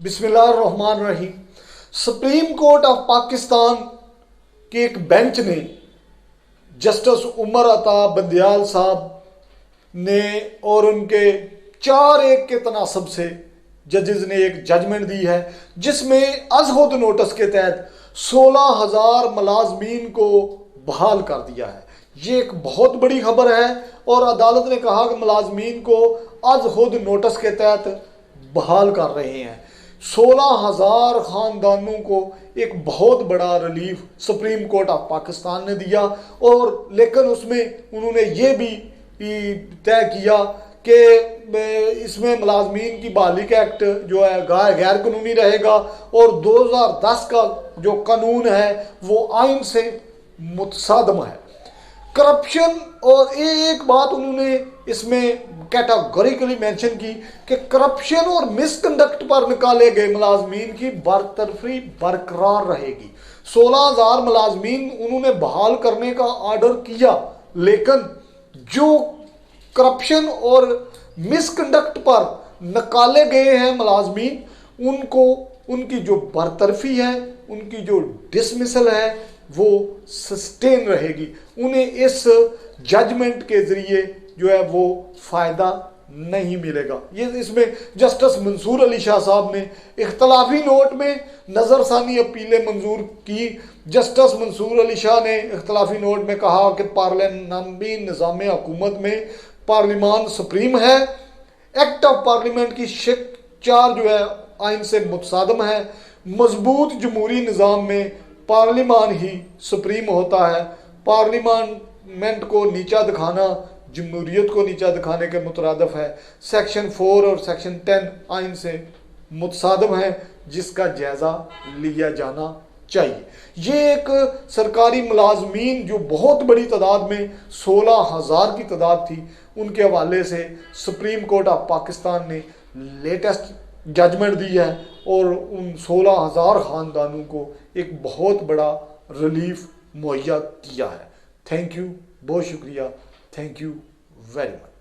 बिस्मिल्लाहिर्रहमानिर्रहीम। Supreme court of Pakistan के एक बेंच ने जस्टिस उमर अता बंदियाल साहब ने और उनके 4-1 के तनासब से जजेस ने एक जजमेंट दी है, जिसमें अज़हुद नोटिस के तहत 16,000 मुलाजमीन को बहाल कर दिया है। ये एक बहुत बड़ी खबर है और अदालत ने कहा कि मुलाजमीन को अज़हुद नोटिस के तहत बहाल कर रहे हैं। 16,000 खानदानों को एक बहुत बड़ा relief supreme court of Pakistan ने दिया, और लेकिन उसमें उन्होंने ये भी तय किया कि इसमें मुलाजमीन की बहाली का एक्ट जो है गैर कानूनी रहेगा, और 2010 का जो कानून है वो आइन से मुतसादम है। करप्शन, और एक बात उन्होंने इसमें कैटेगोरिकली मेंशन की कि करप्शन और मिसकंडक्ट पर निकाले गए मुलाजमीन की बरतरफी बरकरार रहेगी। 16,000 मुलाजमीन उन्होंने बहाल करने का ऑर्डर किया, लेकिन जो करप्शन और मिसकंडक्ट पर निकाले गए हैं मुलाजमीन, उनको उनकी जो बरतरफी है, उनकी जो डिसमिसल है, वो सस्टेन रहेगी। उन्हें इस जजमेंट के जरिए जो है वो फायदा नहीं मिलेगा। ये इसमें जस्टिस मंसूर अली शाह साहब ने इख्तलाफी नोट में नज़रसानी अपीलें मंजूर की। जस्टिस मंसूर अली शाह ने इख्तलाफी नोट में कहा कि पार्लियामानी निज़ाम हुकूमत में पार्लिमान सुप्रीम है, एक्ट ऑफ पार्लियामेंट की शिक 4 जो है आइन से मुतसादम है। मजबूत जमहूरी निज़ाम में पार्लिमान ही सुप्रीम होता है। पार्लियामेंट को नीचा दिखाना जमहूरियत को नीचा दिखाने के मुतरादिफ है। सेक्शन 4 और सेक्शन 10 आइन से मुतसादम है, जिसका जायज़ा लिया जाना चाहिए। ये एक सरकारी मुलाजमीन जो बहुत बड़ी तादाद में 16,000 की तादाद थी, उनके हवाले से सुप्रीम कोर्ट ऑफ पाकिस्तान ने लेटेस्ट जजमेंट दी है और उन 16,000 ख़ानदानों को एक बहुत बड़ा रिलीफ मुहैया किया है। थैंक यू, बहुत शुक्रिया, थैंक यू वेरी मच।